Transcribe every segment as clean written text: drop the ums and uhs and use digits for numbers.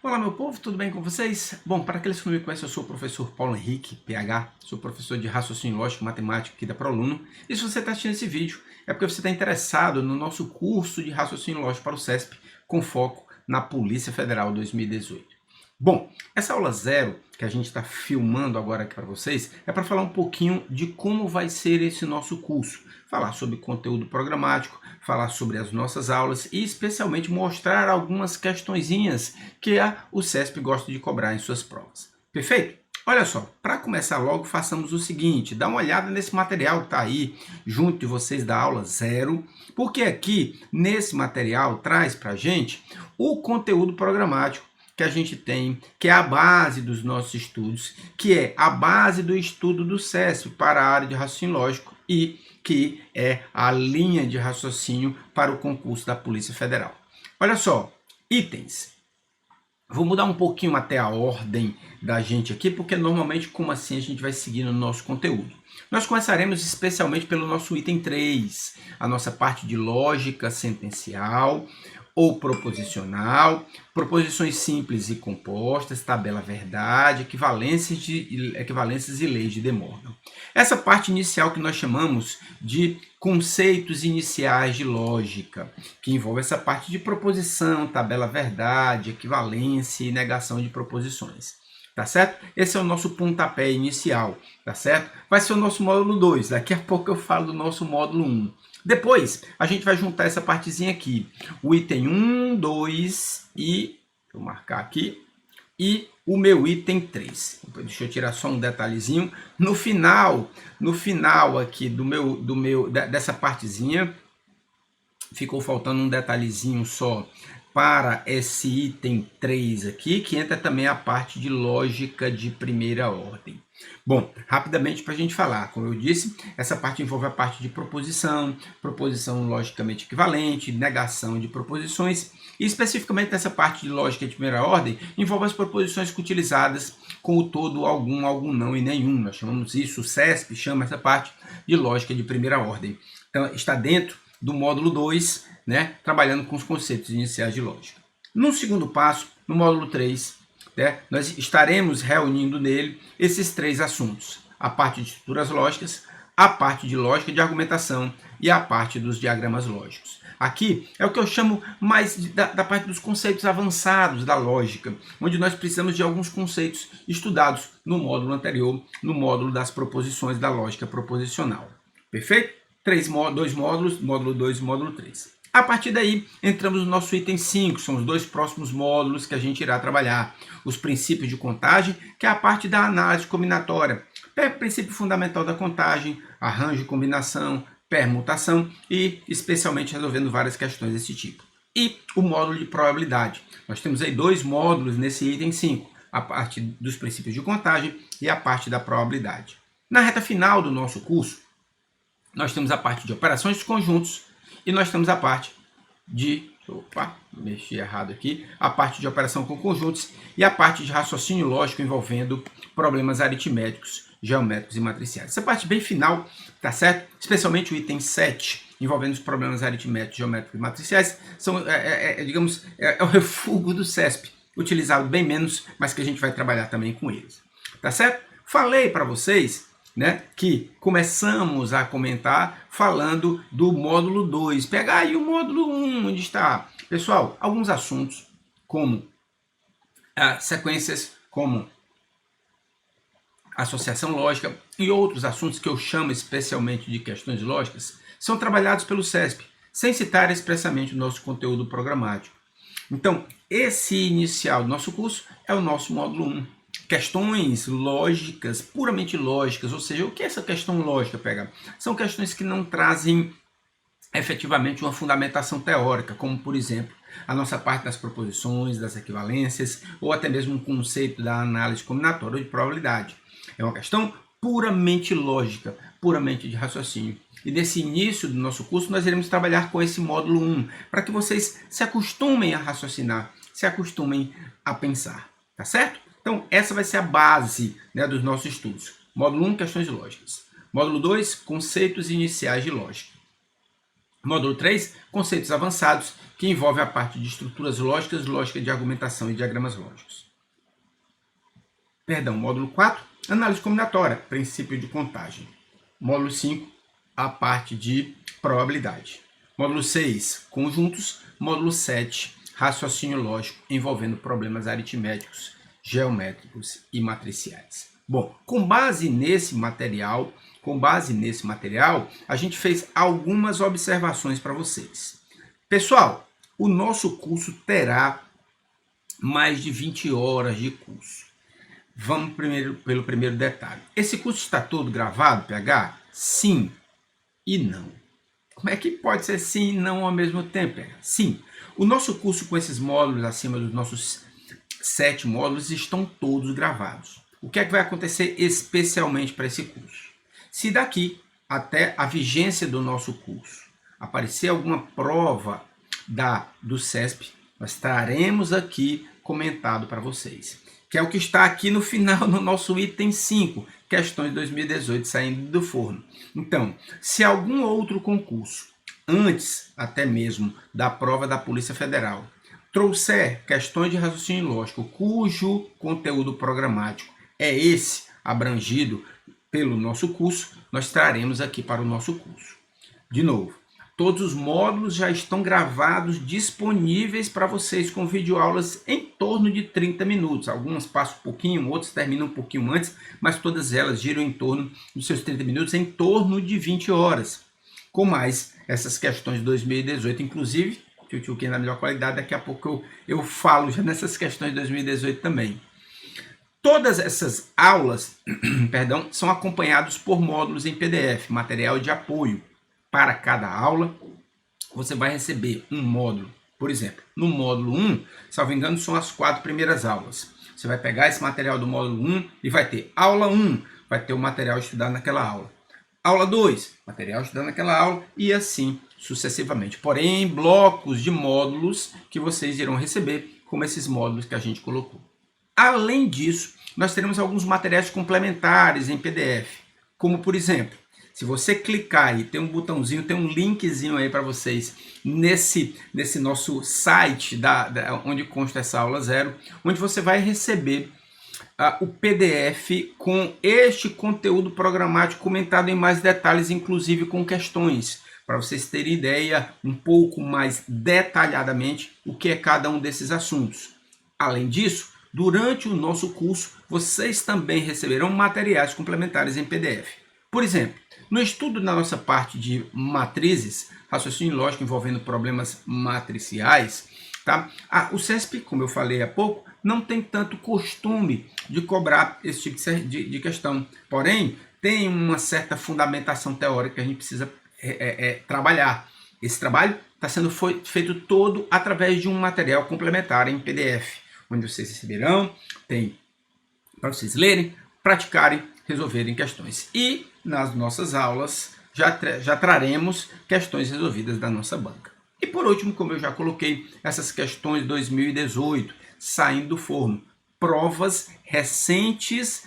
Olá, meu povo, tudo bem com vocês? Bom, para aqueles que não me conhecem, eu sou o professor Paulo Henrique, PH, sou professor de raciocínio lógico e matemática aqui da ProAluno. E se você está assistindo esse vídeo, é porque você está interessado no nosso curso de raciocínio lógico para o CESP, com foco na Polícia Federal 2018. Bom, essa aula zero que a gente está filmando agora aqui para vocês é para falar um pouquinho de como vai ser esse nosso curso. Falar sobre conteúdo programático, falar sobre as nossas aulas e especialmente mostrar algumas questõezinhas que o CESP gosta de cobrar em suas provas. Perfeito? Olha só, para começar logo, façamos o seguinte, dá uma olhada nesse material que está aí junto de vocês da aula zero, porque aqui nesse material traz para a gente o conteúdo programático que a gente tem, que é a base dos nossos estudos, que é a base do estudo do CESP para a área de raciocínio lógico e que é a linha de raciocínio para o concurso da Polícia Federal. Olha só, itens. Vou mudar um pouquinho até a ordem da gente aqui, porque normalmente, como assim, a gente vai seguindo o nosso conteúdo. Nós começaremos especialmente pelo nosso item 3, a nossa parte de lógica sentencial ou proposicional, proposições simples e compostas, tabela verdade, equivalências e leis de De Morgan. Essa parte inicial que nós chamamos de conceitos iniciais de lógica, que envolve essa parte de proposição, tabela verdade, equivalência e negação de proposições. Tá certo? Esse é o nosso pontapé inicial, tá certo? Vai ser o nosso módulo 2. Daqui a pouco eu falo do nosso módulo 1. Depois, a gente vai juntar essa partezinha aqui. O item 1, 2 e... Vou marcar aqui. E o meu item 3. Deixa eu tirar só um detalhezinho. No final aqui dessa partezinha, ficou faltando um detalhezinho só para esse item 3 aqui, que entra também a parte de lógica de primeira ordem. Bom, rapidamente para a gente falar, como eu disse, essa parte envolve a parte de proposição, proposição logicamente equivalente, negação de proposições, e especificamente nessa parte de lógica de primeira ordem, envolve as proposições utilizadas com o todo, algum, algum não e nenhum. Nós chamamos isso, o CESP chama essa parte de lógica de primeira ordem. Então, está dentro do módulo 2, né, trabalhando com os conceitos iniciais de lógica. No segundo passo, no módulo 3, né, nós estaremos reunindo nele esses três assuntos. A parte de estruturas lógicas, a parte de lógica de argumentação e a parte dos diagramas lógicos. Aqui é o que eu chamo mais da parte dos conceitos avançados da lógica, onde nós precisamos de alguns conceitos estudados no módulo anterior, no módulo das proposições da lógica proposicional. Perfeito? Dois módulos, módulo 2 e módulo 3. A partir daí, entramos no nosso item 5, são os dois próximos módulos que a gente irá trabalhar. Os princípios de contagem, que é a parte da análise combinatória. Princípio fundamental da contagem, arranjo e combinação, permutação e especialmente resolvendo várias questões desse tipo. E o módulo de probabilidade. Nós temos aí dois módulos nesse item 5, a parte dos princípios de contagem e a parte da probabilidade. Na reta final do nosso curso, nós temos a parte de operações de conjuntos e nós temos a parte de... Opa, mexi errado aqui. A parte de operação com conjuntos e a parte de raciocínio lógico envolvendo problemas aritméticos, geométricos e matriciais. Essa parte bem final, tá certo? Especialmente o item 7, envolvendo os problemas aritméticos, geométricos e matriciais, são, digamos, é o refúgio do CESP, utilizado bem menos, mas que a gente vai trabalhar também com eles. Tá certo? Falei para vocês, né, que começamos a comentar falando do módulo 2. Pegar aí o módulo 1, onde está, pessoal, alguns assuntos como sequências, como associação lógica e outros assuntos que eu chamo especialmente de questões lógicas, são trabalhados pelo CESP, sem citar expressamente o nosso conteúdo programático. Então, esse inicial do nosso curso é o nosso módulo 1. Questões lógicas, puramente lógicas, ou seja, o que é essa questão lógica, pega? São questões que não trazem efetivamente uma fundamentação teórica, como, por exemplo, a nossa parte das proposições, das equivalências, ou até mesmo um conceito da análise combinatória ou de probabilidade. É uma questão puramente lógica, puramente de raciocínio. E nesse início do nosso curso, nós iremos trabalhar com esse módulo 1, para que vocês se acostumem a raciocinar, se acostumem a pensar, tá certo? Então, essa vai ser a base, né, dos nossos estudos. Módulo 1, questões lógicas. Módulo 2, conceitos iniciais de lógica. Módulo 3, conceitos avançados, que envolve a parte de estruturas lógicas, lógica de argumentação e diagramas lógicos. Módulo 4, análise combinatória, princípio de contagem. Módulo 5, a parte de probabilidade. Módulo 6, conjuntos. Módulo 7, raciocínio lógico, envolvendo problemas aritméticos, geométricos e matriciais. Bom, com base nesse material, a gente fez algumas observações para vocês. Pessoal, o nosso curso terá mais de 20 horas de curso. Vamos primeiro pelo primeiro detalhe. Esse curso está todo gravado, PH? Sim e não. Como é que pode ser sim e não ao mesmo tempo, PH? Sim. O nosso curso com esses módulos, acima dos nossos 7 módulos, estão todos gravados. O que é que vai acontecer especialmente para esse curso? Se daqui até a vigência do nosso curso aparecer alguma prova do CESP, nós traremos aqui comentado para vocês, que é o que está aqui no final no nosso item 5, questões 2018 saindo do forno. Então, se algum outro concurso, antes até mesmo da prova da Polícia Federal, trouxer questões de raciocínio lógico, cujo conteúdo programático é esse abrangido pelo nosso curso, nós traremos aqui para o nosso curso. De novo, todos os módulos já estão gravados, disponíveis para vocês com videoaulas em torno de 30 minutos. Algumas passam um pouquinho, outras terminam um pouquinho antes, mas todas elas giram em torno dos seus 30 minutos, em torno de 20 horas. Com mais essas questões de 2018, inclusive, tio que na melhor qualidade, daqui a pouco eu falo já nessas questões de 2018 também. Todas essas aulas são acompanhados por módulos em PDF, material de apoio. Para cada aula, você vai receber um módulo. Por exemplo, no módulo 1, salvo engano, são as 4 primeiras aulas. Você vai pegar esse material do módulo 1 e vai ter aula 1, vai ter o material estudado naquela aula. Aula 2, material estudado naquela aula e assim sucessivamente. Porém, em blocos de módulos que vocês irão receber, como esses módulos que a gente colocou. Além disso, nós teremos alguns materiais complementares em PDF, como por exemplo, se você clicar aí, tem um botãozinho, tem um linkzinho aí para vocês nesse nosso site onde consta essa aula 0, onde você vai receber o PDF com este conteúdo programático comentado em mais detalhes, inclusive com questões, para vocês terem ideia um pouco mais detalhadamente o que é cada um desses assuntos. Além disso, durante o nosso curso, vocês também receberão materiais complementares em PDF. Por exemplo, no estudo da nossa parte de matrizes, raciocínio lógico envolvendo problemas matriciais, tá? O CESP, como eu falei há pouco, não tem tanto costume de cobrar esse tipo de questão. Porém, tem uma certa fundamentação teórica que a gente precisa trabalhar. Esse trabalho está sendo feito todo através de um material complementar em PDF, onde vocês receberão, tem para vocês lerem, praticarem, resolverem questões. E nas nossas aulas já traremos questões resolvidas da nossa banca. E por último, como eu já coloquei, essas questões 2018, saindo do forno, provas recentes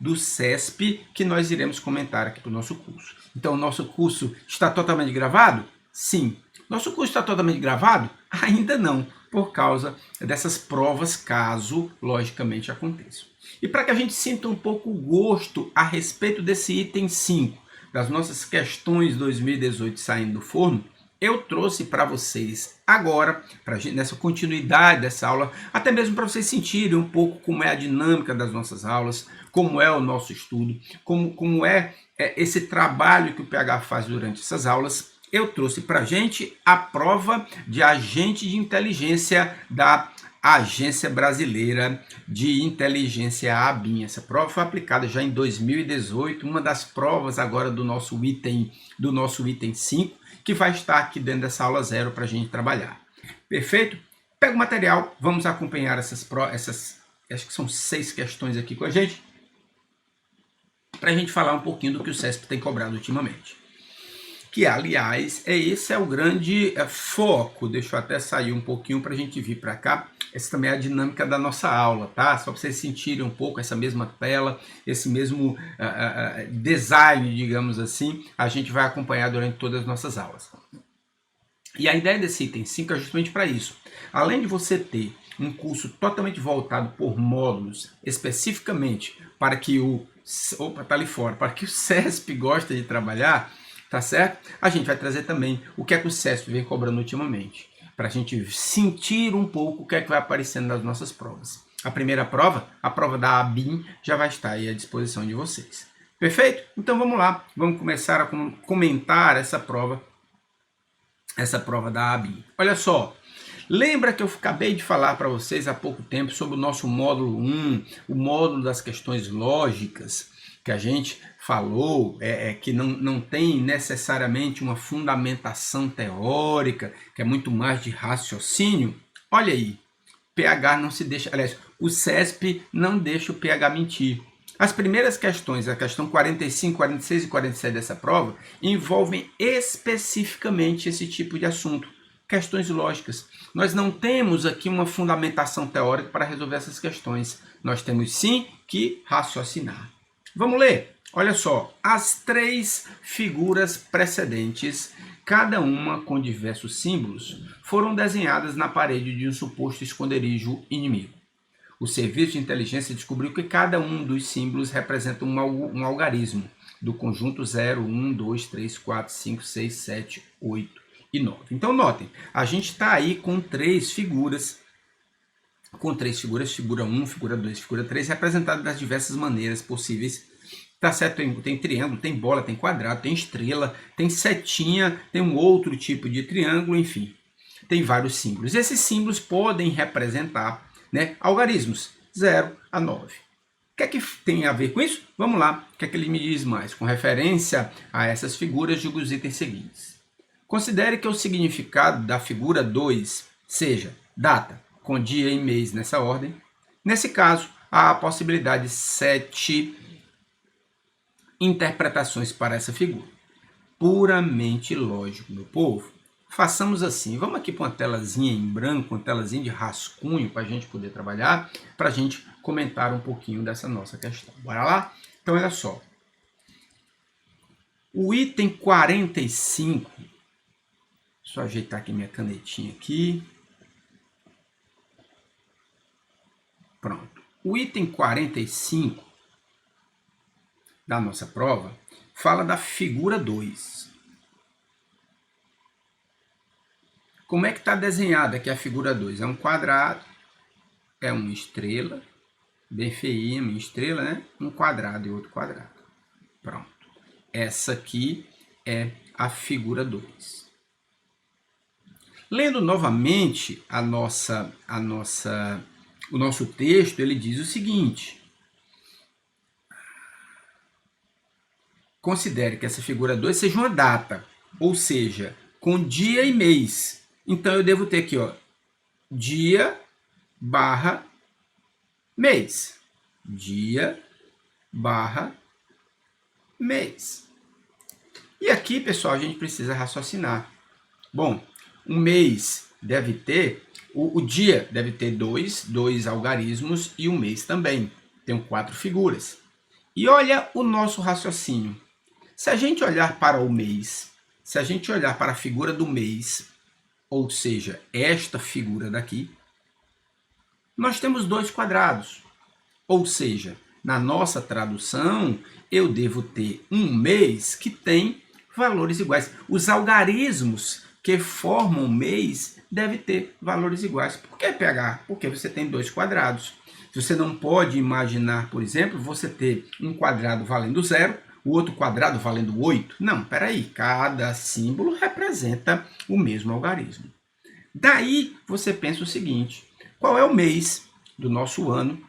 do CESP que nós iremos comentar aqui para o nosso curso. Então, o nosso curso está totalmente gravado? Sim. Nosso curso está totalmente gravado? Ainda não, por causa dessas provas, caso logicamente aconteçam. E para que a gente sinta um pouco o gosto a respeito desse item 5, das nossas questões 2018 saindo do forno, eu trouxe para vocês agora, nessa continuidade dessa aula, até mesmo para vocês sentirem um pouco como é a dinâmica das nossas aulas, como é o nosso estudo, como é esse trabalho que o PH faz durante essas aulas. Eu trouxe para a gente a prova de agente de inteligência da Agência Brasileira de Inteligência, a ABIN. Essa prova foi aplicada já em 2018, uma das provas agora do nosso item 5, que vai estar aqui dentro dessa aula 0 para a gente trabalhar. Perfeito? Pega o material, vamos acompanhar essas acho que são 6 questões aqui com a gente, para a gente falar um pouquinho do que o CESP tem cobrado ultimamente. Que, aliás, esse é o grande foco. Deixa eu até sair um pouquinho para a gente vir para cá. Essa também é a dinâmica da nossa aula, tá? Só para vocês sentirem um pouco essa mesma tela, esse mesmo design, digamos assim, a gente vai acompanhar durante todas as nossas aulas. E a ideia desse item 5 é justamente para isso. Além de você ter um curso totalmente voltado por módulos, especificamente para que o... Opa, tá ali fora. Para que o CESP gosta de trabalhar, tá certo? A gente vai trazer também o que é que o CESP vem cobrando ultimamente, para a gente sentir um pouco o que é que vai aparecendo nas nossas provas. A primeira prova, a prova da ABIN, já vai estar aí à disposição de vocês. Perfeito? Então vamos lá, vamos começar a comentar essa prova da ABIN. Olha só, lembra que eu acabei de falar para vocês há pouco tempo sobre o nosso módulo 1, o módulo das questões lógicas, que a gente falou, que não tem necessariamente uma fundamentação teórica, que é muito mais de raciocínio? Olha aí, PH não se deixa, aliás, o CESP não deixa o PH mentir. As primeiras questões, a questão 45, 46 e 47 dessa prova, envolvem especificamente esse tipo de assunto, questões lógicas. Nós não temos aqui uma fundamentação teórica para resolver essas questões. Nós temos sim que raciocinar. Vamos ler? Olha só, as 3 figuras precedentes, cada uma com diversos símbolos, foram desenhadas na parede de um suposto esconderijo inimigo. O serviço de inteligência descobriu que cada um dos símbolos representa um algarismo do conjunto 0, 1, 2, 3, 4, 5, 6, 7, 8 e 9. Então notem, a gente está aí com 3 figuras, figura 1, figura 2, figura 3, representadas das diversas maneiras possíveis. Tá certo? Tem triângulo, tem bola, tem quadrado, tem estrela, tem setinha, tem um outro tipo de triângulo, enfim. Tem vários símbolos. Esses símbolos podem representar, né, algarismos 0 a 9. O que é que tem a ver com isso? Vamos lá, o que é que ele me diz mais? Com referência a essas figuras, julgue os itens seguintes. Considere que o significado da figura 2 seja data, com dia e mês nessa ordem. Nesse caso, há a possibilidade de 7 interpretações para essa figura. Puramente lógico, meu povo. Façamos assim, vamos aqui para uma telazinha em branco, uma telazinha de rascunho para a gente poder trabalhar, para a gente comentar um pouquinho dessa nossa questão. Bora lá? Então, olha só. O item 45, deixa eu ajeitar aqui minha canetinha aqui. Pronto. O item 45 da nossa prova fala da figura 2. Como é que está desenhada aqui a figura 2? É um quadrado, é uma estrela, bem feinha, minha estrela, né? Um quadrado e outro quadrado. Pronto. Essa aqui é a figura 2. Lendo novamente o nosso texto, ele diz o seguinte: considere que essa figura 2 seja uma data, ou seja, com dia e mês. Então, eu devo ter aqui, ó, dia barra mês. Dia barra mês. E aqui, pessoal, a gente precisa raciocinar. Bom, um mês deve ter, o dia deve ter dois algarismos e o mês também. Tem 4 figuras. E olha o nosso raciocínio. Se a gente olhar para o mês, se a gente olhar para a figura do mês, ou seja, esta figura daqui, nós temos 2 quadrados. Ou seja, na nossa tradução, eu devo ter um mês que tem valores iguais. Os algarismos que formam mês devem ter valores iguais. Por que, PH? Porque você tem 2 quadrados. Você não pode imaginar, por exemplo, você ter um quadrado valendo 0, o outro quadrado valendo 8. Não, peraí, cada símbolo representa o mesmo algarismo. Daí você pensa o seguinte: qual é o mês do nosso ano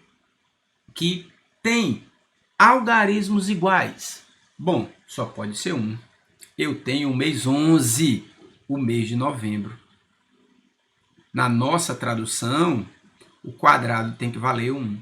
que tem algarismos iguais? Bom, só pode ser um. Eu tenho o mês 11, o mês de novembro. Na nossa tradução, o quadrado tem que valer 1.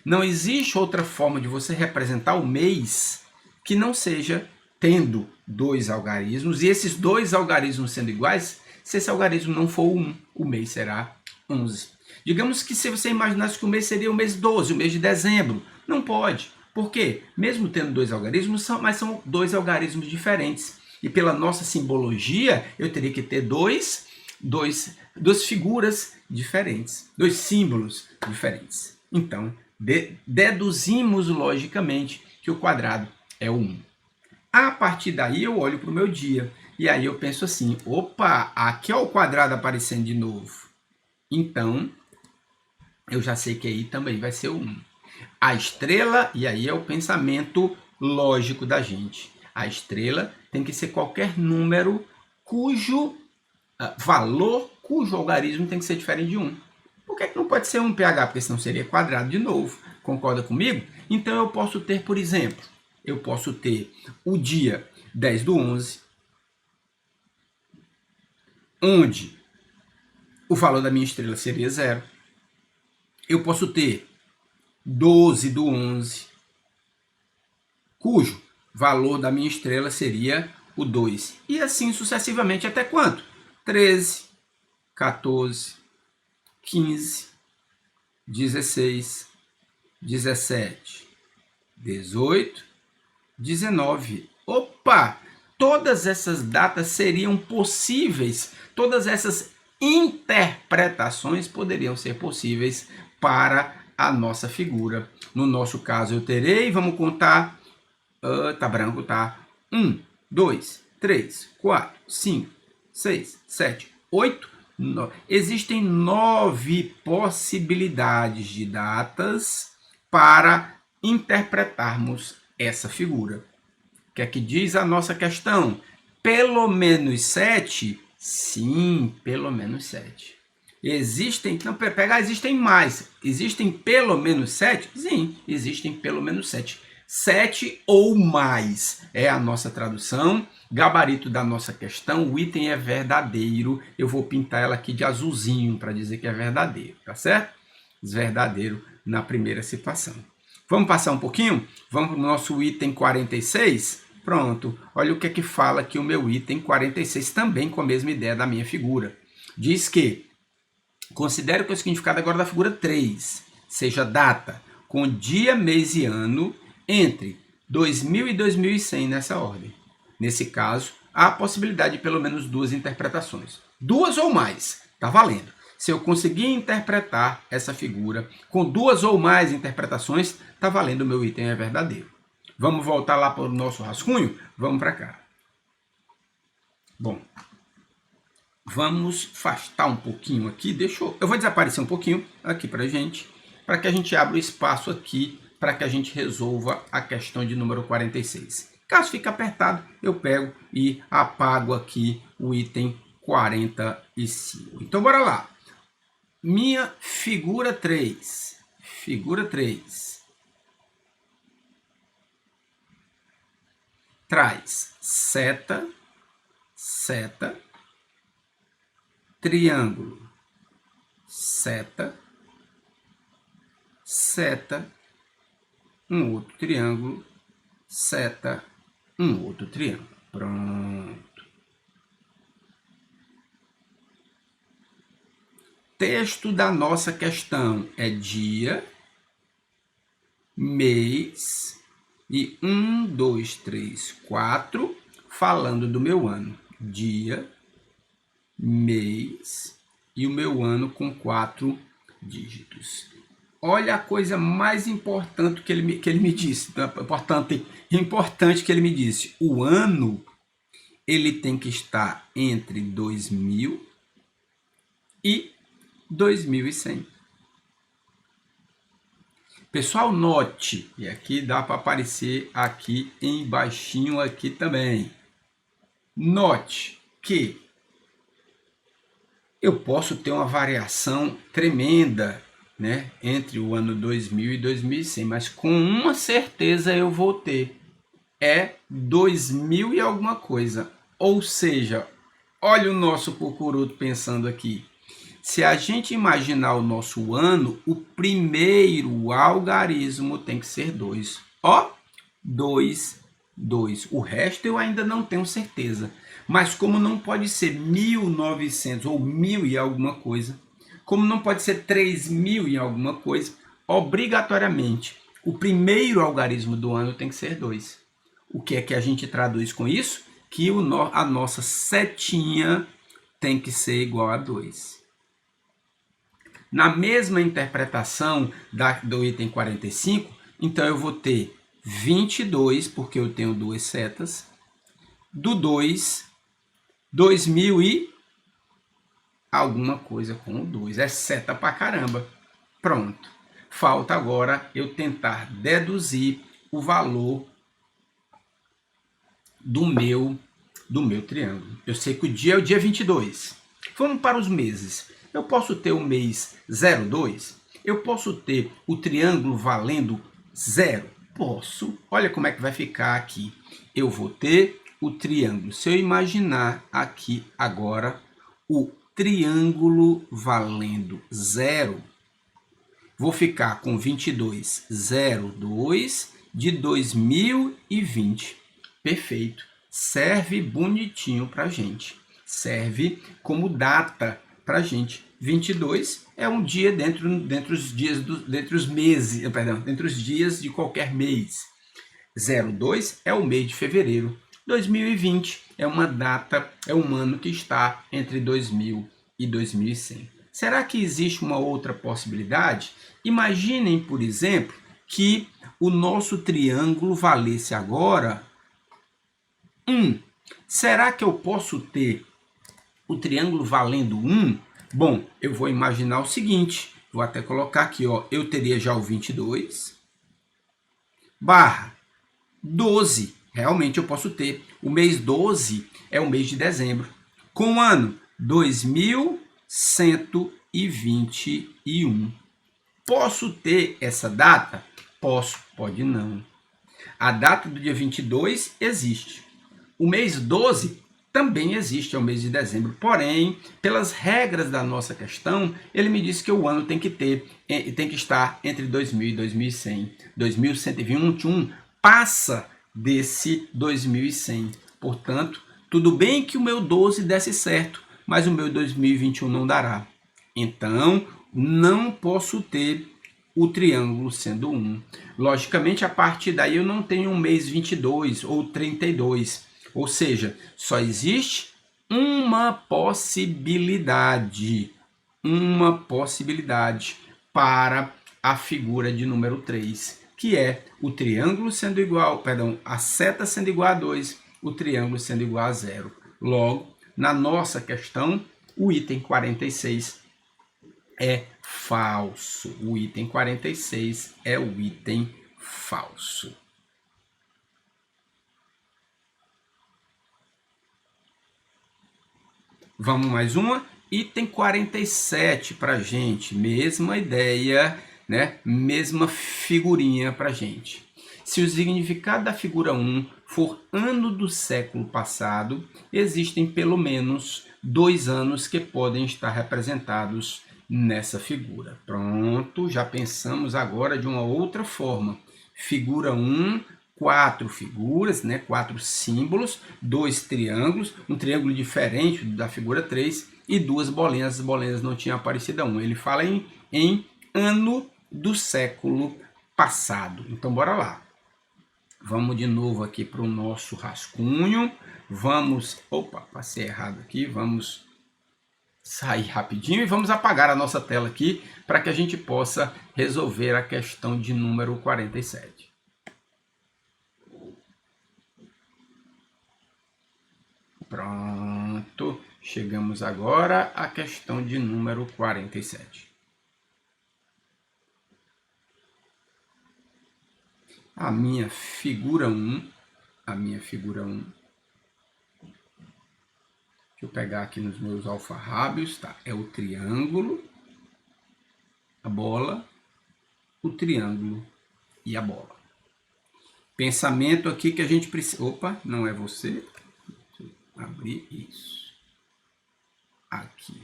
Não existe outra forma de você representar o mês que não seja tendo 2 algarismos, e esses 2 algarismos sendo iguais, se esse algarismo não for 1, o mês será 11. Digamos que se você imaginasse que o mês seria o mês 12, o mês de dezembro, não pode. Por quê? Mesmo tendo 2 algarismos, mas são 2 algarismos diferentes. E pela nossa simbologia, eu teria que ter duas figuras diferentes, dois símbolos diferentes. Então, deduzimos logicamente que o quadrado é o 1. A partir daí, eu olho para o meu dia. E aí eu penso assim, opa, aqui é o quadrado aparecendo de novo. Então, eu já sei que aí também vai ser o 1. A estrela, e aí é o pensamento lógico da gente. A estrela tem que ser qualquer número cujo valor, cujo algarismo tem que ser diferente de 1. Por que não pode ser 1 pH? Porque senão seria quadrado de novo. Concorda comigo? Então eu posso ter, por exemplo, eu posso ter o dia 10/11, onde o valor da minha estrela seria 0. Eu posso ter 12/11, cujo valor da minha estrela seria o 2. E assim sucessivamente até quanto? 13, 14, 15, 16, 17, 18, 19. Opa! Todas essas datas seriam possíveis, todas essas interpretações poderiam ser possíveis para a nossa figura. No nosso caso, eu terei, vamos contar, tá branco, tá? 1, 2, 3, 4, 5, 6, 7, 8, 9. Existem 9 possibilidades de datas para interpretarmos essa figura. O que é que diz a nossa questão? Pelo menos 7? Sim, pelo menos 7. Existem, não, pega, existem mais. Existem pelo menos 7? Sim, existem pelo menos 7. 7 ou mais é a nossa tradução. Gabarito da nossa questão, o item é verdadeiro. Eu vou pintar ela aqui de azulzinho para dizer que é verdadeiro, tá certo? Verdadeiro na primeira situação. Vamos passar um pouquinho? Vamos para o nosso item 46? Pronto, olha o que é que fala aqui o meu item 46, também com a mesma ideia da minha figura. Diz que, considere que o significado agora da figura 3 seja data com dia, mês e ano entre 2000 e 2100 nessa ordem. Nesse caso, há a possibilidade de pelo menos 2 interpretações. 2 ou mais, tá valendo. Se eu conseguir interpretar essa figura com 2 ou mais interpretações, tá valendo, o meu item é verdadeiro. Vamos voltar lá para o nosso rascunho? Vamos para cá. Bom, vamos afastar um pouquinho aqui. Eu vou desaparecer um pouquinho aqui para gente, para que a gente abra o espaço aqui, para que a gente resolva a questão de número 46. Caso fique apertado, eu pego e apago aqui o item 45. Então, bora lá. Minha figura 3. Figura 3. Traz seta, seta, triângulo, seta, seta, um outro triângulo, seta, um outro triângulo. Pronto. Texto da nossa questão é dia, mês e 1, 2, 3, 4, falando do meu ano. Dia, mês e o meu ano com 4 dígitos. Olha a coisa mais importante que ele me disse. Importante que ele me disse. O ano, ele tem que estar entre 2000 e 2100. Pessoal, note, e aqui dá para aparecer aqui embaixinho aqui também. Note que eu posso ter uma variação tremenda, né, entre o ano 2000 e 2100, mas com uma certeza eu vou ter, é 2000 e alguma coisa. Ou seja, olha o nosso cucuruto pensando aqui. Se a gente imaginar o nosso ano, o primeiro algarismo tem que ser 2. Ó, 2, 2. O resto eu ainda não tenho certeza. Mas como não pode ser 1900 ou 1000 e alguma coisa, como não pode ser 3000 e alguma coisa, obrigatoriamente, o primeiro algarismo do ano tem que ser 2. O que é que a gente traduz com isso? que a nossa setinha tem que ser igual a 2. Na mesma interpretação do item 45, então eu vou ter 22, porque eu tenho duas setas, do 2, 2000 e alguma coisa com o 2. É seta pra caramba. Pronto. Falta agora eu tentar deduzir o valor do meu triângulo. Eu sei que o dia é o dia 22. Vamos para os meses. Eu posso ter o mês 02? Eu posso ter o triângulo valendo 0? Posso. Olha como é que vai ficar aqui. Eu vou ter o triângulo. Se eu imaginar aqui agora o triângulo valendo 0, vou ficar com 2202 de 2020. Perfeito. Serve bonitinho para a gente. Serve como data para a gente. 22 é um dia dentre os dias dentre os meses, perdão, dentre os dias de qualquer mês. 02 é o mês de fevereiro. 2020 é uma data, é um ano que está entre 2000 e 2100. Será que existe uma outra possibilidade? Imaginem, por exemplo, que o nosso triângulo valesse agora 1. Será que eu posso ter o triângulo valendo 1? Bom, eu vou imaginar o seguinte, vou até colocar aqui, ó, eu teria já o 22, barra 12, realmente eu posso ter. O mês 12 é o mês de dezembro, com o ano 2121. Posso ter essa data? Posso, pode não. A data do dia 22 existe. O mês 12 também existe, é o mês de dezembro. Porém, pelas regras da nossa questão, ele me disse que o ano tem que estar entre 2000 e 2100. 2121 passa desse 2100. Portanto, tudo bem que o meu 12 desse certo, mas o meu 2021 não dará. Então, não posso ter o triângulo sendo 1. Logicamente, a partir daí eu não tenho um mês 22 ou 32. Ou seja, só existe uma possibilidade para a figura de número 3, que é o triângulo sendo igual, a seta sendo igual a 2, o triângulo sendo igual a 0. Logo, na nossa questão, o item 46 é falso. O item 46 é o item falso. Vamos mais uma? Item 47 para a gente. Mesma ideia, né? Mesma figurinha para a gente. Se o significado da figura 1 for ano do século passado, existem pelo menos 2 anos que podem estar representados nessa figura. Pronto, já pensamos agora de uma outra forma. Figura 1, 4 figuras, né? 4 símbolos, 2 triângulos, um triângulo diferente da figura 3 e 2 bolinhas. As bolinhas não tinham aparecido a 1. Ele fala em ano do século passado. Então, bora lá. Vamos de novo aqui para o nosso rascunho. Vamos... Opa, passei errado aqui. Vamos sair rapidinho e vamos apagar a nossa tela aqui para que a gente possa resolver a questão de número 47. Pronto, chegamos agora à questão de número 47. A minha figura 1, deixa eu pegar aqui nos meus alfarrábios, tá? É o triângulo, a bola, o triângulo e a bola. Pensamento aqui que a gente precisa... Opa, não é você. Abrir isso. Aqui.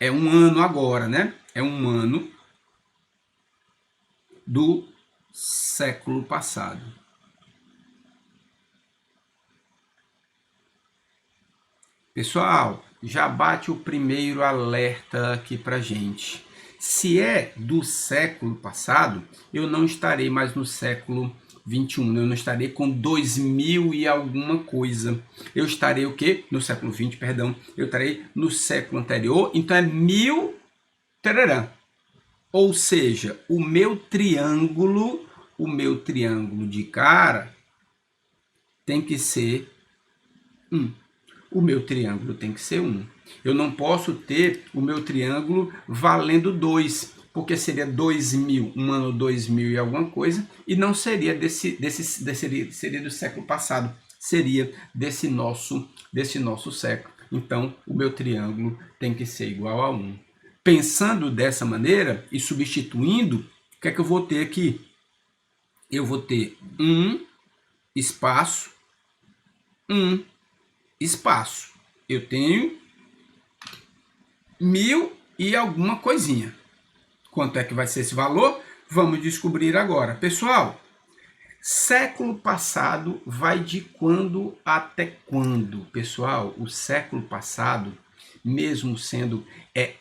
É um ano agora, né? É um ano do século passado. Pessoal, já bate o primeiro alerta aqui pra gente. Se é do século passado, eu não estarei mais no século 21. Eu não estarei com 2000 e alguma coisa. Eu estarei o quê? No século 20, perdão. Eu estarei no século anterior. Então é 1000. Tarará. Ou seja, o meu triângulo de cara tem que ser 1. O meu triângulo tem que ser 1. Eu não posso ter o meu triângulo valendo 2, porque seria 2000, um ano 2000 e alguma coisa, e não seria seria do século passado, seria desse nosso século. Então, o meu triângulo tem que ser igual a 1. Pensando dessa maneira e substituindo, o que é que eu vou ter aqui? Eu vou ter 1 espaço, 1 espaço. Eu tenho 1000 e alguma coisinha. Quanto é que vai ser esse valor? Vamos descobrir agora. Pessoal, século passado vai de quando até quando? Pessoal, o século passado, mesmo sendo...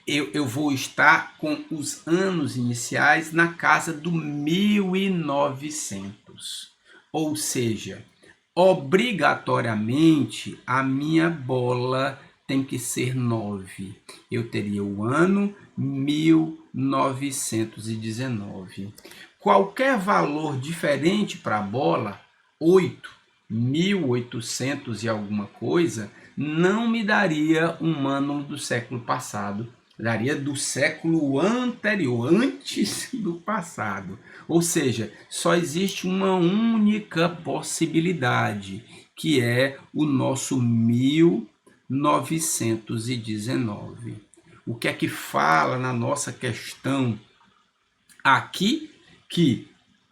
eu vou estar com os anos iniciais na casa do 1900. Ou seja, obrigatoriamente a minha bola tem que ser 9. Eu teria o ano 1919. Qualquer valor diferente para a bola, 8, 1800 e alguma coisa, não me daria um ano do século passado, daria do século anterior, antes do passado. Ou seja, só existe uma única possibilidade, que é o nosso 1919. O que é que fala na nossa questão aqui? Que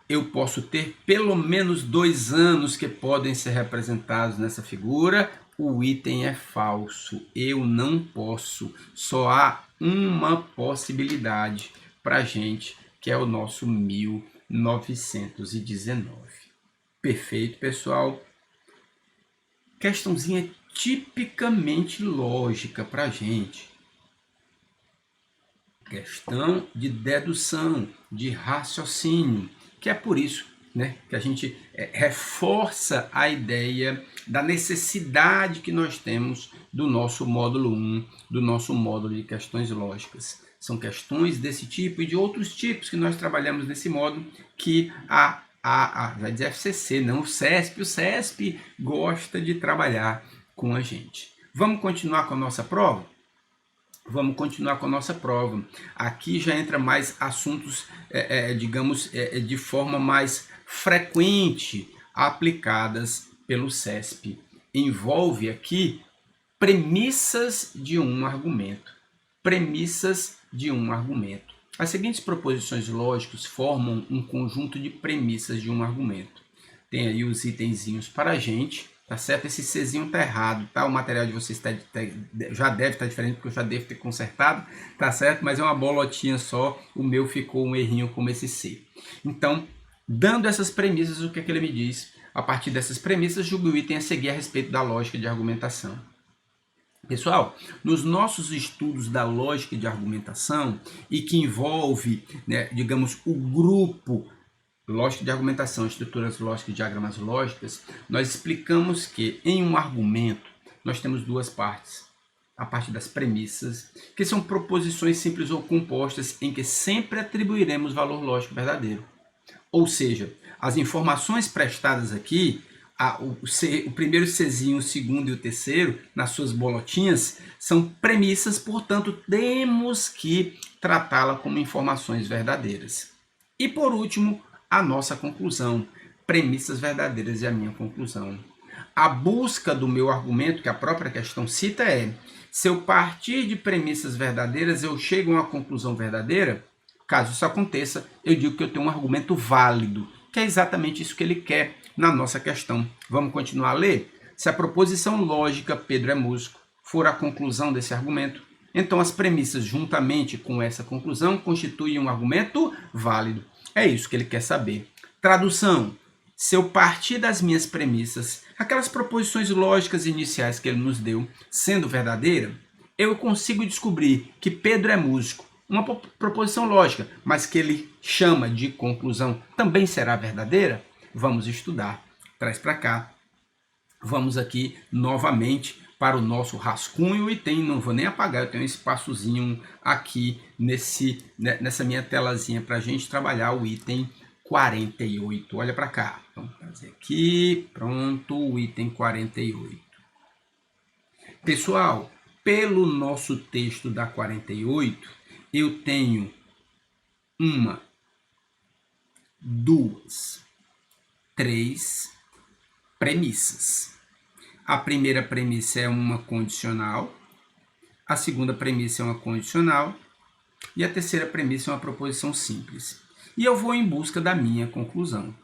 eu posso ter pelo menos 2 anos que podem ser representados nessa figura. O item é falso, eu não posso. Só há uma possibilidade para a gente, que é o nosso 1919. Perfeito, pessoal? Questãozinha tipicamente lógica para a gente. Questão de dedução, de raciocínio, que é por isso, né, que a gente reforça a ideia da necessidade que nós temos do nosso módulo 1, do nosso módulo de questões lógicas. São questões desse tipo e de outros tipos que nós trabalhamos nesse módulo, que vai dizer FCC, não o CESP. O CESP gosta de trabalhar com a gente. Vamos continuar com a nossa prova? Vamos continuar com a nossa prova. Aqui já entra mais assuntos, digamos, de forma mais frequente aplicadas pelo CESP. Envolve aqui premissas de um argumento. Premissas de um argumento. As seguintes proposições lógicas formam um conjunto de premissas de um argumento. Tem aí os itenzinhos para a gente. Tá certo? Esse Czinho tá errado, tá? O material de vocês já deve estar diferente, porque eu já devo ter consertado, tá certo? Mas é uma bolotinha só, o meu ficou um errinho como esse C. Então, dando essas premissas, o que é que ele me diz? A partir dessas premissas, julgue o item a seguir a respeito da lógica de argumentação. Pessoal, nos nossos estudos da lógica de argumentação, e que envolve, né, digamos, o grupo lógica de argumentação, estruturas lógicas e diagramas lógicas, nós explicamos que em um argumento nós temos duas partes. A parte das premissas, que são proposições simples ou compostas em que sempre atribuiremos valor lógico verdadeiro. Ou seja, as informações prestadas aqui, o primeiro Czinho, o segundo e o terceiro, nas suas bolotinhas, são premissas, portanto, temos que tratá-la como informações verdadeiras. E por último, a nossa conclusão, premissas verdadeiras e a minha conclusão. A busca do meu argumento, que a própria questão cita, é: se eu partir de premissas verdadeiras, eu chego a uma conclusão verdadeira? Caso isso aconteça, eu digo que eu tenho um argumento válido, que é exatamente isso que ele quer na nossa questão. Vamos continuar a ler? Se a proposição lógica Pedro é músico for a conclusão desse argumento, então as premissas, juntamente com essa conclusão, constituem um argumento válido. É isso que ele quer saber. Tradução: se eu partir das minhas premissas, aquelas proposições lógicas iniciais que ele nos deu, sendo verdadeira, eu consigo descobrir que Pedro é músico. Uma proposição lógica, mas que ele chama de conclusão, também será verdadeira? vamos estudar. Traz para cá. Vamos aqui novamente para o nosso rascunho e não vou nem apagar, eu tenho um espaçozinho aqui nessa minha telazinha para a gente trabalhar o item 48. Olha para cá, vamos fazer aqui, pronto, o item 48. Pessoal, pelo nosso texto da 48, eu tenho uma, duas, três premissas. A primeira premissa é uma condicional, a segunda premissa é uma condicional e a terceira premissa é uma proposição simples. E eu vou em busca da minha conclusão.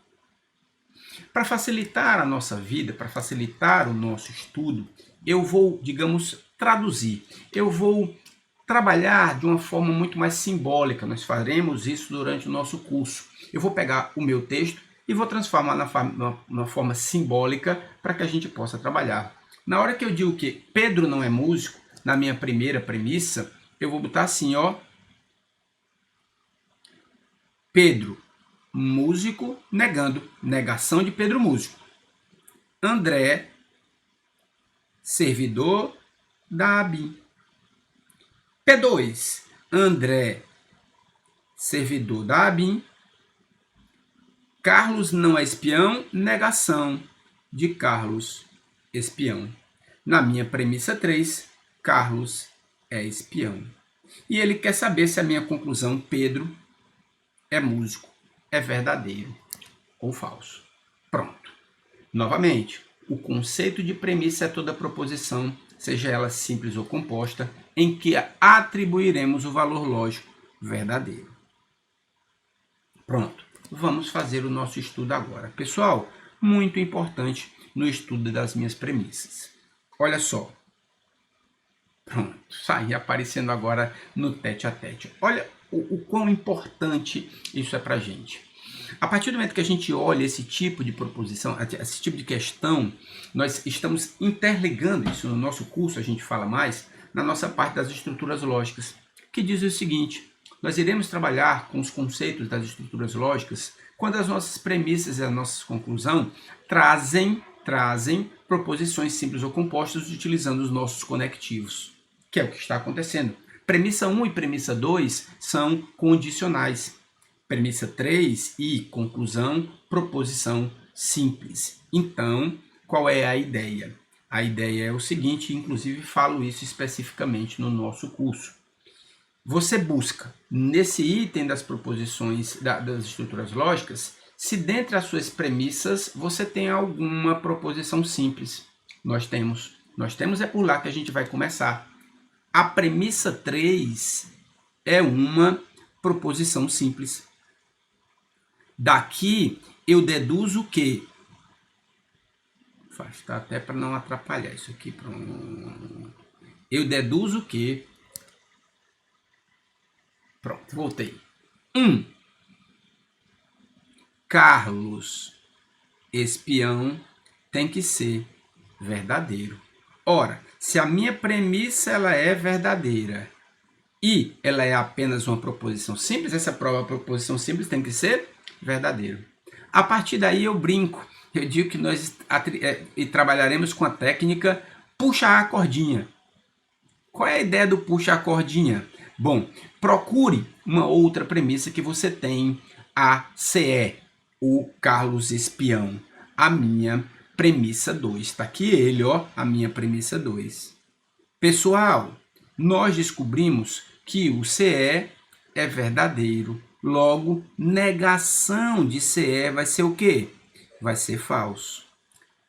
Para facilitar a nossa vida, para facilitar o nosso estudo, eu vou, digamos, traduzir. Eu vou trabalhar de uma forma muito mais simbólica. Nós faremos isso durante o nosso curso. Eu vou pegar o meu texto e vou transformar na forma simbólica para que a gente possa trabalhar. Na hora que eu digo que Pedro não é músico, na minha primeira premissa, eu vou botar assim, ó. Pedro, músico, negando. Negação de Pedro, músico. André, servidor da ABIN. P2, André, servidor da ABIN. Carlos não é espião, negação de Carlos, espião. Na minha premissa 3, Carlos é espião. E ele quer saber se a minha conclusão, Pedro é músico, é verdadeiro ou falso. Pronto. Novamente, o conceito de premissa é toda proposição, seja ela simples ou composta, em que atribuiremos o valor lógico verdadeiro. Pronto. Vamos fazer o nosso estudo agora. Pessoal, muito importante no estudo das minhas premissas. Olha só. Pronto, saí aparecendo agora no tete-a-tete. Olha o quão importante isso é para a gente. A partir do momento que a gente olha esse tipo de proposição, esse tipo de questão, nós estamos interligando isso no nosso curso, a gente fala mais, na nossa parte das estruturas lógicas, que diz o seguinte: nós iremos trabalhar com os conceitos das estruturas lógicas quando as nossas premissas e a nossa conclusão trazem proposições simples ou compostas utilizando os nossos conectivos, que é o que está acontecendo. Premissa 1 e premissa 2 são condicionais. Premissa 3 e conclusão, proposição simples. Então, qual é a ideia? A ideia é o seguinte, inclusive falo isso especificamente no nosso curso. Você busca, nesse item das proposições, das estruturas lógicas, se dentre as suas premissas você tem alguma proposição simples. Nós temos é por lá que a gente vai começar. A premissa 3 é uma proposição simples. Daqui eu deduzo que... Tá até para não atrapalhar isso aqui. Pronto. Eu deduzo que... Pronto, voltei. 1. Carlos, espião, tem que ser verdadeiro. Ora, se a minha premissa ela é verdadeira e ela é apenas uma proposição simples, essa proposição simples tem que ser verdadeiro. A partir daí eu brinco, eu digo que nós trabalharemos com a técnica puxa a cordinha. Qual é a ideia do puxa a cordinha? Bom, procure uma outra premissa que você tem, a CE, o Carlos espião. A minha premissa 2, está aqui ele, ó, a minha premissa 2. Pessoal, nós descobrimos que o CE é verdadeiro. Logo, negação de CE vai ser o quê? Vai ser falso.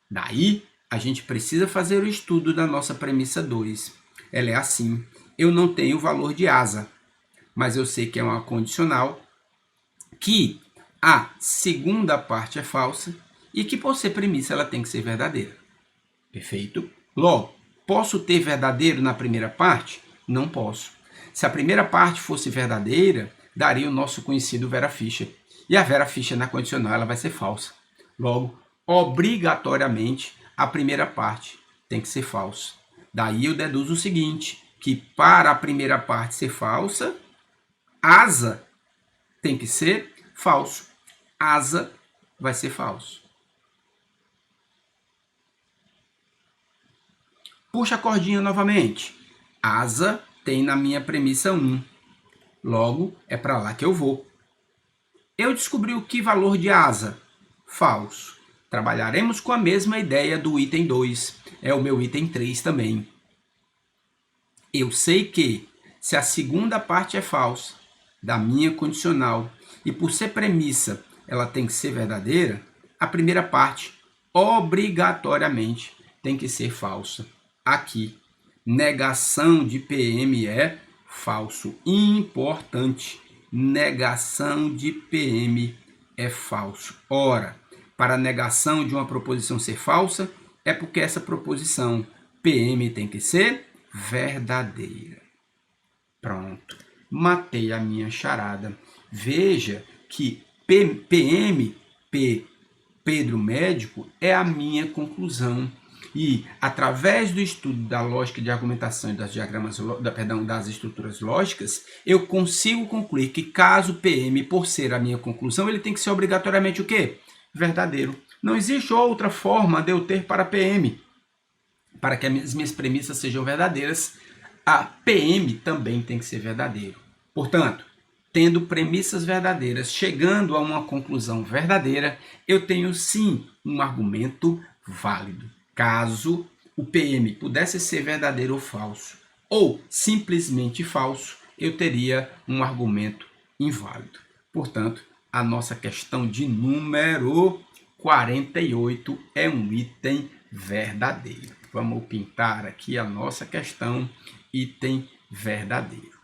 Daí, a gente precisa fazer o estudo da nossa premissa 2. Ela é assim: eu não tenho o valor de asa, mas eu sei que é uma condicional, que a segunda parte é falsa e que, por ser premissa, ela tem que ser verdadeira. Perfeito? Logo, posso ter verdadeiro na primeira parte? Não posso. Se a primeira parte fosse verdadeira, daria o nosso conhecido Vera Fischer. E a Vera Fischer na condicional ela vai ser falsa. Logo, obrigatoriamente, a primeira parte tem que ser falsa. Daí eu deduzo o seguinte, que para a primeira parte ser falsa, asa tem que ser falso. Asa vai ser falso. Puxa a cordinha novamente. Asa tem na minha premissa 1. Logo, é para lá que eu vou. Eu descobri o que valor de asa? Falso. Trabalharemos com a mesma ideia do item 2. É o meu item 3 também. Eu sei que, se a segunda parte é falsa, da minha condicional, e por ser premissa, ela tem que ser verdadeira, a primeira parte, obrigatoriamente, tem que ser falsa. Aqui, negação de PM é falso. Importante, negação de PM é falso. Ora, para a negação de uma proposição ser falsa, é porque essa proposição PM tem que ser verdadeira. Pronto, matei a minha charada. Veja que PM, Pedro Médico, é a minha conclusão. E, através do estudo da lógica de argumentação e das estruturas lógicas, eu consigo concluir que caso PM, por ser a minha conclusão, ele tem que ser obrigatoriamente o quê? Verdadeiro. Não existe outra forma de eu ter para PM. Para que as minhas premissas sejam verdadeiras, a PM também tem que ser verdadeiro. Portanto, tendo premissas verdadeiras, chegando a uma conclusão verdadeira, eu tenho sim um argumento válido. Caso o PM pudesse ser verdadeiro ou falso, ou simplesmente falso, eu teria um argumento inválido. Portanto, a nossa questão de número 48 é um item verdadeiro. Vamos pintar aqui a nossa questão, item verdadeiro.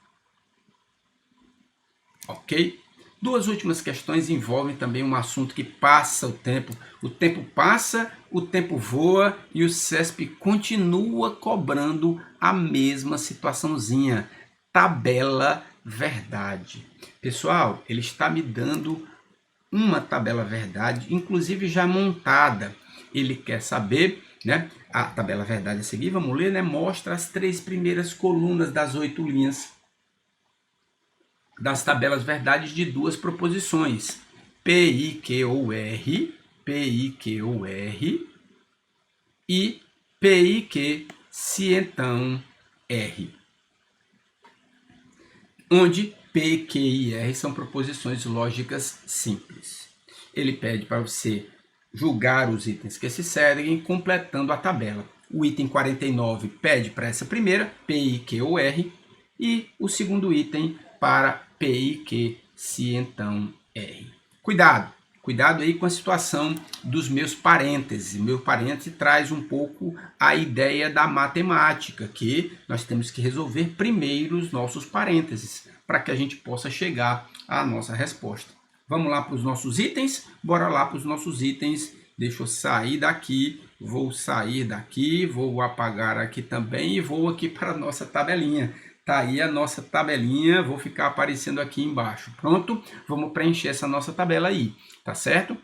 Ok? Duas últimas questões envolvem também um assunto que passa o tempo. O tempo passa, o tempo voa e o CESP continua cobrando a mesma situaçãozinha. Tabela verdade. Pessoal, ele está me dando uma tabela verdade, inclusive já montada. Ele quer saber, né? A tabela verdade a seguir, vamos ler, né? Mostra as 3 primeiras colunas das 8 linhas das tabelas verdades de 2 proposições, PIQOR e PIQ se então R, onde P, Q e R são proposições lógicas simples. Ele pede para você julgar os itens que se seguem, completando a tabela. O item 49 pede para essa primeira, PIQOR, e o segundo item para PIQ se então R. Cuidado aí com a situação dos meus parênteses. Meu parêntese traz um pouco a ideia da matemática, que nós temos que resolver primeiro os nossos parênteses, para que a gente possa chegar à nossa resposta. Vamos lá para os nossos itens? Bora lá para os nossos itens. Deixa eu sair daqui, vou sair daqui, vou apagar aqui também e vou aqui para a nossa tabelinha. Tá aí a nossa tabelinha, vou ficar aparecendo aqui embaixo. Pronto? Vamos preencher essa nossa tabela aí, tá certo?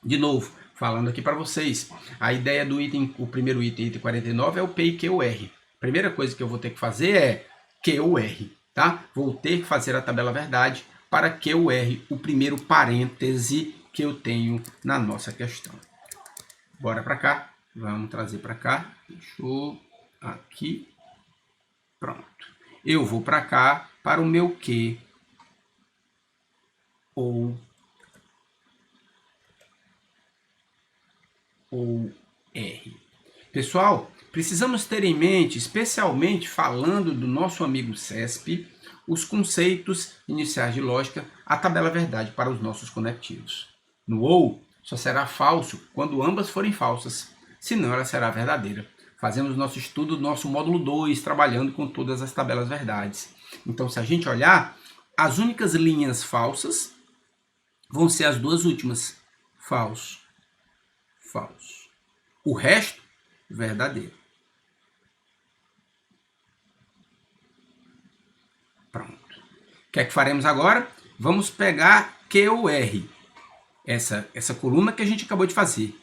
De novo, falando aqui para vocês, a ideia do item, o primeiro item, item 49, é o P e QR. Primeira coisa que eu vou ter que fazer é QR, tá? Vou ter que fazer a tabela verdade para QR, o primeiro parêntese que eu tenho na nossa questão. Bora para cá, vamos trazer para cá, deixa eu aqui. Pronto. Eu vou para cá, para o meu Q ou R. Pessoal, precisamos ter em mente, especialmente falando do nosso amigo CESP, os conceitos iniciais de lógica, a tabela verdade para os nossos conectivos. No OU, só será falso quando ambas forem falsas, senão ela será verdadeira. Fazemos nosso estudo do nosso módulo 2, trabalhando com todas as tabelas verdades. Então, se a gente olhar, as únicas linhas falsas vão ser as duas últimas. Falso, falso. O resto, verdadeiro. Pronto. O que é que faremos agora? Vamos pegar QR, essa coluna que a gente acabou de fazer.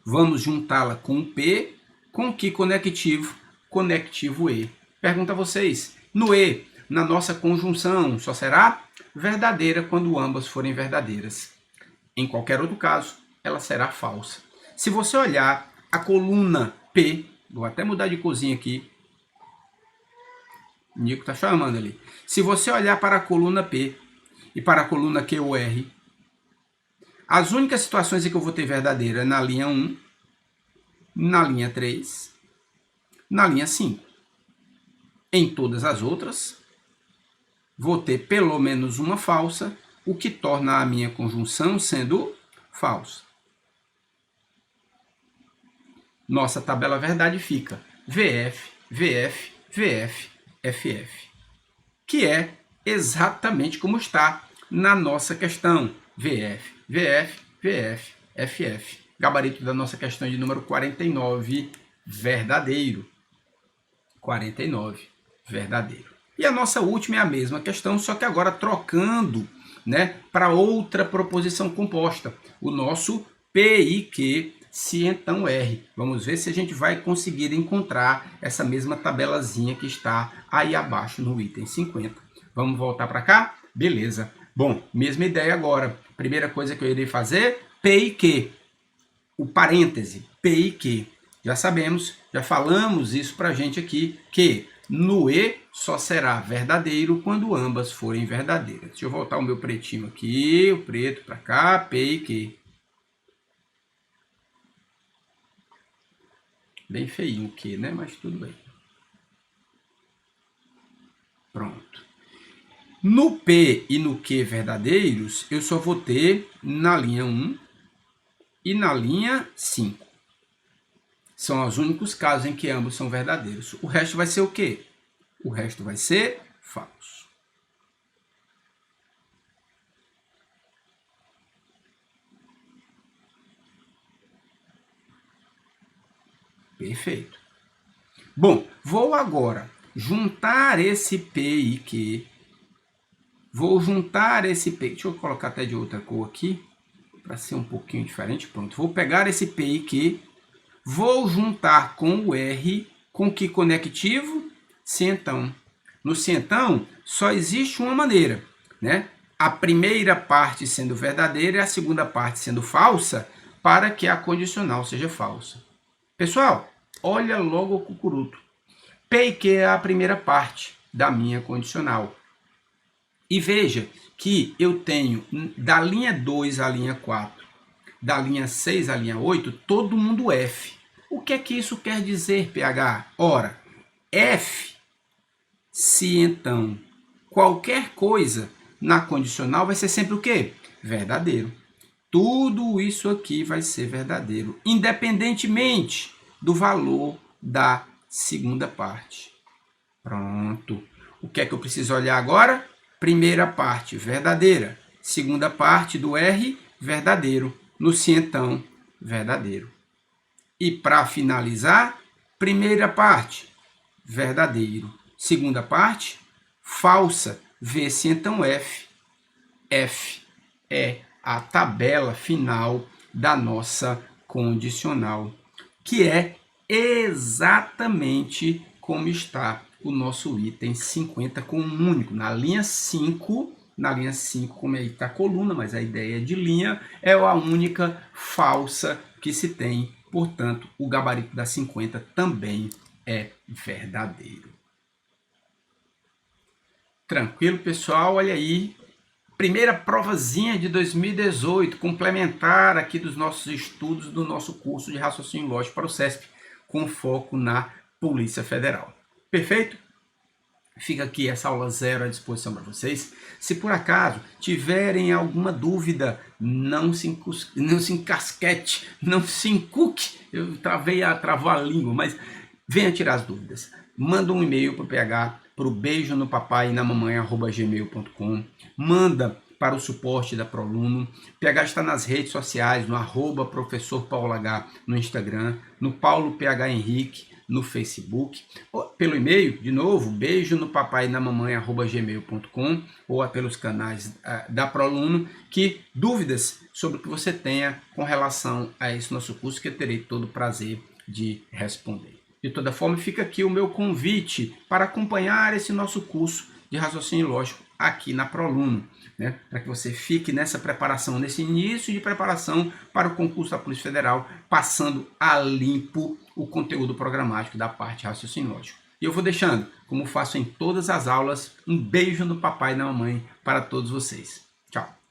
Vamos juntá-la com o P, com que conectivo? Conectivo E. Pergunto a vocês, no E, na nossa conjunção, só será verdadeira quando ambas forem verdadeiras. Em qualquer outro caso, ela será falsa. Se você olhar a coluna P, vou até mudar de corzinha aqui. O Nico está chamando ali. Se você olhar para a coluna P e para a coluna QR, as únicas situações em que eu vou ter verdadeiro é na linha 1, na linha 3, na linha 5. Em todas as outras, vou ter pelo menos uma falsa, o que torna a minha conjunção sendo falsa. Nossa tabela verdade fica VF, VF, VF, FF, que é exatamente como está na nossa questão. VF, VF, VF, FF. Gabarito da nossa questão de número 49, verdadeiro. 49, verdadeiro. E a nossa última é a mesma questão, só que agora trocando, né, para outra proposição composta. O nosso P e Q, se então R. Vamos ver se a gente vai conseguir encontrar essa mesma tabelazinha que está aí abaixo no item 50. Vamos voltar para cá? Beleza. Bom, mesma ideia agora. Primeira coisa que eu irei fazer, P e Q. O parêntese, P e Q. Já sabemos, já falamos isso para a gente aqui, que no E só será verdadeiro quando ambas forem verdadeiras. Deixa eu voltar o meu pretinho aqui, o preto para cá, P e Q. Bem feinho o Q, né? Mas tudo bem. Pronto. No P e no Q verdadeiros, eu só vou ter na linha 1 e na linha 5. São os únicos casos em que ambos são verdadeiros. O resto vai ser o quê? O resto vai ser falso. Perfeito. Bom, vou agora juntar esse P e Q. Vou juntar esse P. Deixa eu colocar até de outra cor aqui, para ser um pouquinho diferente. Pronto. Vou pegar esse P e Q. Vou juntar com o R. Com que conectivo? Cientão. No cientão, só existe uma maneira, né? A primeira parte sendo verdadeira e a segunda parte sendo falsa, para que a condicional seja falsa. Pessoal, olha logo o cucuruto. P e Q é a primeira parte da minha condicional. E veja que eu tenho da linha 2 à linha 4, da linha 6 à linha 8, todo mundo F. O que é que isso quer dizer, PH? Ora, F, se então qualquer coisa na condicional vai ser sempre o quê? Verdadeiro. Tudo isso aqui vai ser verdadeiro, independentemente do valor da segunda parte. Pronto. O que é que eu preciso olhar agora? Primeira parte, verdadeira. Segunda parte do R, verdadeiro. No si, então, verdadeiro. E para finalizar, primeira parte, verdadeiro. Segunda parte, falsa. Vê-se então F. F é a tabela final da nossa condicional, que é exatamente como está o nosso item 50 com um único. Na linha 5, como aí está a coluna, mas a ideia de linha é a única falsa que se tem. Portanto, o gabarito da 50 também é verdadeiro. Tranquilo, pessoal? Olha aí. Primeira provazinha de 2018, complementar aqui dos nossos estudos do nosso curso de raciocínio lógico para o CESP, com foco na Polícia Federal. Perfeito? Fica aqui essa aula 0 à disposição para vocês. Se por acaso tiverem alguma dúvida, não se encasquete, não se encuque. Eu travou a língua, mas venha tirar as dúvidas. Manda um e-mail para o PH, para o beijonopapai@gmail.com. Manda para o suporte da Proluno. PH está nas redes sociais, no @professor Paulo H no Instagram, no Paulo PH Henrique no Facebook, ou pelo e-mail, de novo, beijonopapai@gmail.com, ou pelos canais da Proluno, que dúvidas sobre o que você tenha com relação a esse nosso curso, que eu terei todo o prazer de responder. De toda forma, fica aqui o meu convite para acompanhar esse nosso curso de raciocínio lógico aqui na ProAluno, né? Para que você fique nessa preparação, nesse início de preparação para o concurso da Polícia Federal, passando a limpo o conteúdo programático da parte de raciocínio lógico. E eu vou deixando, como faço em todas as aulas, um beijo no papai e na mamãe para todos vocês. Tchau!